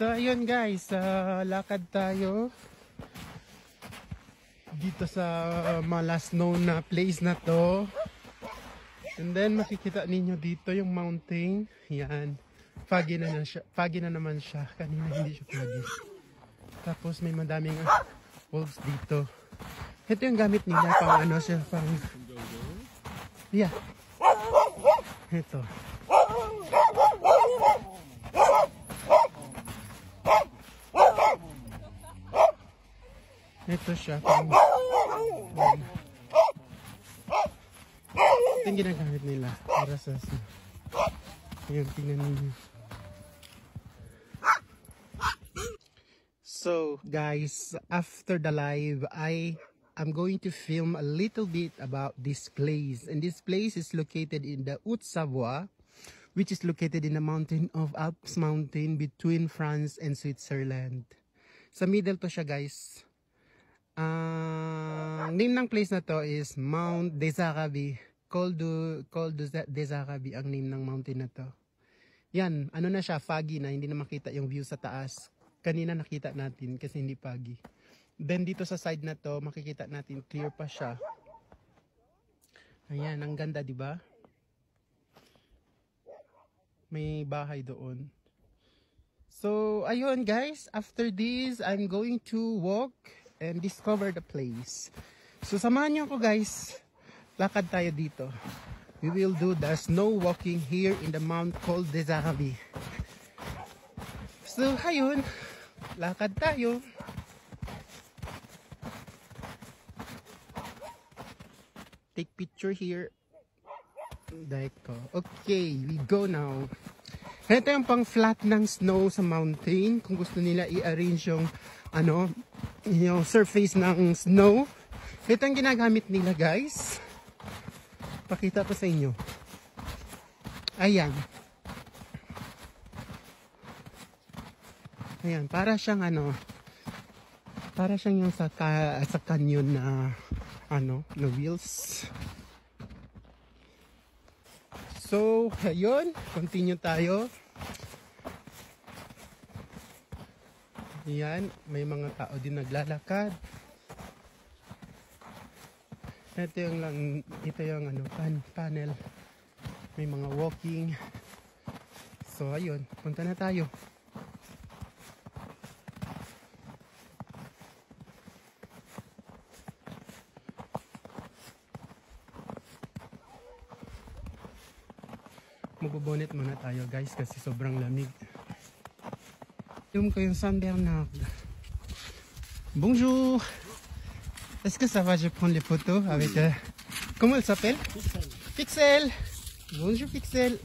So ayun guys, lakad tayo dito sa mala snow na place na to. And then makikita ninyo dito yung mountain. Yan. Foggy na naman siya. Kanina hindi siya foggy. Tapos may madaming wolves dito. Ito yung gamit nila pang ano siya, pang yeah. Ito. Ito siya pang ito yung ginagamit nila para sa ayan, tingnan ninyo. So guys, after the live, I'm going to film a little bit about this place. And this place is located in the Haute-Savoie, which is located in the mountain of Alps Mountain between France and Switzerland. Sa middle to siya guys. Name ng place na to is Mount des Arabes. Col des Arabes ang name ng mountain na to. Yan, ano na siya, foggy na, hindi na makita yung view sa taas. Kanina nakita natin kasi hindi foggy. Then dito sa side na to, makikita natin clear pa siya. Ayan, ang ganda, di ba? May bahay doon. So, ayun guys, after this, I'm going to walk and discover the place. So, samahan niyo ako guys. Lakad tayo dito. We will do the snow walking here in the Mount Col des Arabes. So, ayun. Lakad tayo. Take picture here. Okay, we go now. Ito yung pang flat ng snow sa mountain. Kung gusto nila i-arrange yung ano, yung surface ng snow. Ito ang ginagamit nila guys. Pakita ko sa inyo. Ayan. Ayan, para siyang ano, para siyang yung sa canyon na ano, na wheels. So, ayun, continue tayo. Ayan, may mga tao din naglalakad. Ito yung ano, panel. May mga walking. So, ayun, punta na tayo. Magbubonet muna tayo guys kasi sobrang lamig. Yung ko yung San Bernard. Bonjour. Est-ce que ça va, je prends les photos avec comment elle s'appelle? Pixel. Pixel. Bonjour Pixel.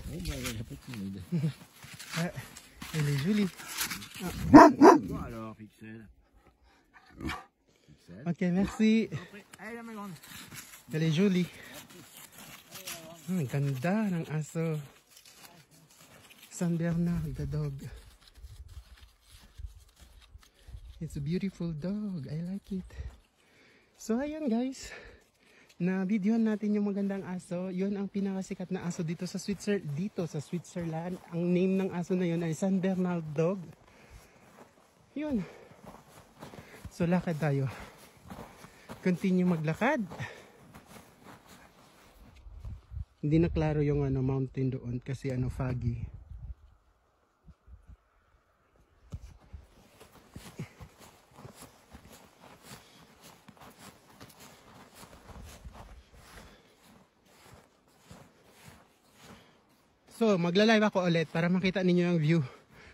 Elle est jolie. Bon alors Pixel. Ok, merci. Elle est jolie. Ang ganda ng aso. San Bernard, the dog. It's a beautiful dog. I like it. So, ayan guys. Na-videohan natin yung magandang aso. Yun ang pinakasikat na aso dito sa Switzerland. Ang name ng aso na yun ay San Bernard dog. Yun. So, lakad tayo. Continue maglakad. Hindi na klaro yung ano, mountain doon kasi ano, foggy. So, magla-live ako ulit para makita ninyo yung view.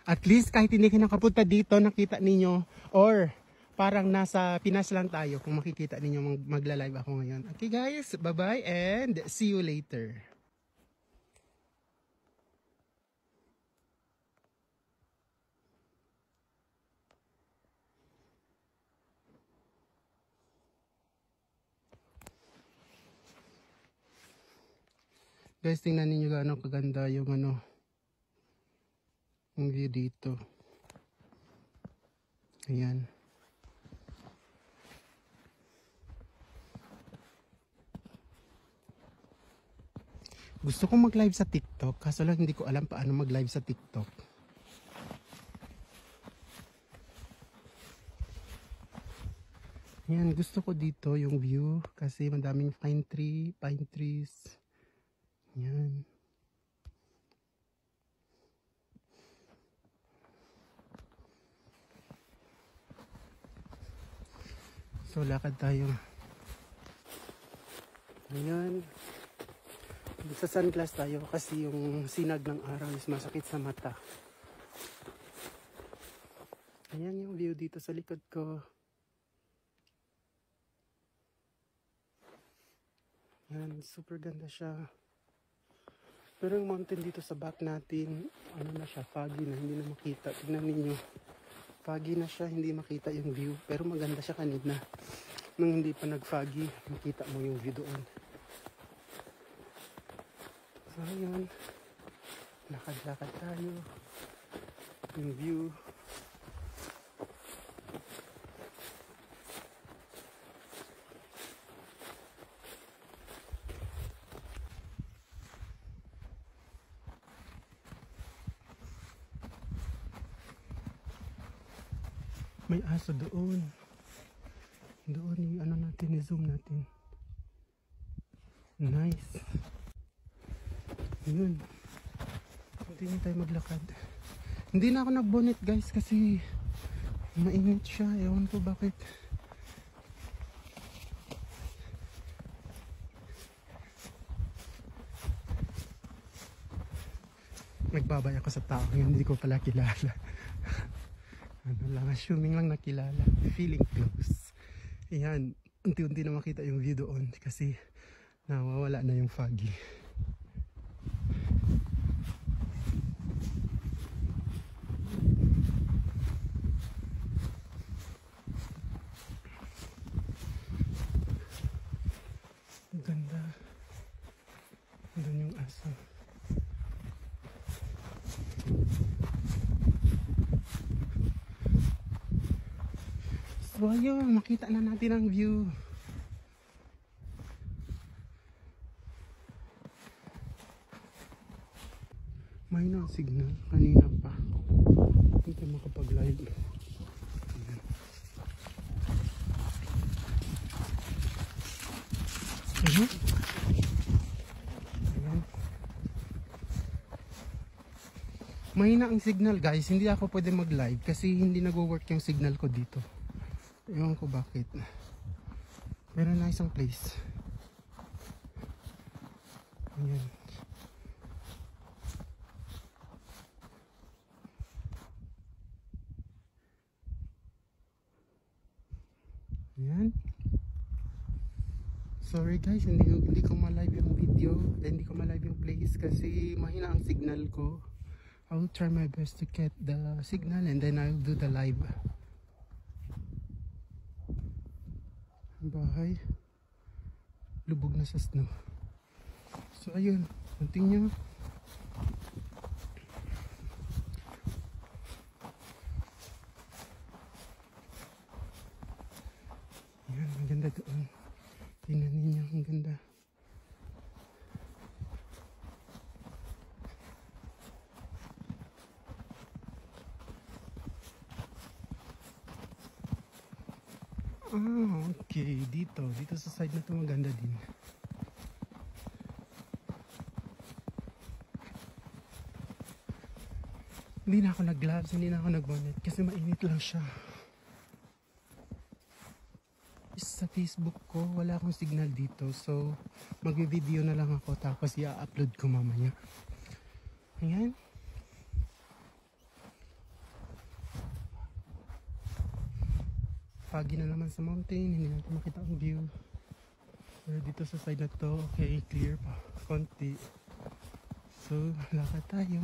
At least kahit hindi kayo nakapunta dito, nakita ninyo. Or parang nasa Pinas lang tayo kung makikita ninyo magla-live ako ngayon. Okay guys, bye-bye and see you later. Guys, tingnan ninyo gaano kaganda yung ano, yung view dito. Ayan. Gusto kong mag-live sa TikTok, kaso lang hindi ko alam paano mag-live sa TikTok. Ayan, gusto ko dito yung view kasi madaming pine trees. Ayan. So, lakad tayo. Ayan. Sa sunglass tayo kasi yung sinag ng araw is masakit sa mata. Ayan yung view dito sa likod ko. Ayan, super ganda siya. Pero yung mountain dito sa back natin, ano na siya, foggy na, hindi na makita. Tignan ninyo. Foggy na siya, hindi makita yung view. Pero maganda siya kanina. Nung hindi pa nag-foggy, makita mo yung view doon. So, yun. Lakad-lakad tayo. Yung view. May aso doon. Doon yung ano natin, i-zoom natin. Nice. Yun. Hindi na tayo maglakad. Hindi na ako nag-bonnet guys kasi mainit siya. Ewan ko bakit. Nagbabay ako sa tao yun, hindi ko pala kilala. Ano lang, assuming lang nakilala. Feeling close. Ayan, unti-unti na makita yung view doon kasi nawawala na yung foggy. Ganda. Doon yung aso. So ayun, makita na natin ang view. May na signal kanina pa. Hindi tayo makapag-live. Ayan. Ayan. Mahina ang signal guys, hindi ako pwede mag-live kasi hindi nag-work yung signal ko dito. Ewan ko bakit. Meron na isang place. Ayan. Ayan. Sorry guys, hindi ko ma-live yung video, hindi ko ma-live yung place kasi mahina ang signal ko. I will try my best to get the signal and then I'll do the live. Bahay lubog na sa snow. So ayun, continue. Ayan, ang ganda doon. Tingnan ninyo, ang ganda. Okay, dito sa side na to maganda din. Hindi na ako nag-gloves, hindi na ako nag-bonnet kasi mainit lang siya. Sa Facebook ko, wala akong signal dito, so mag-video na lang ako tapos i-upload ko mamaya. Ayan. Foggy na naman sa mountain, hindi natin makita ang view. Pero dito sa side na to, okay, clear pa konti. So, lakad tayo.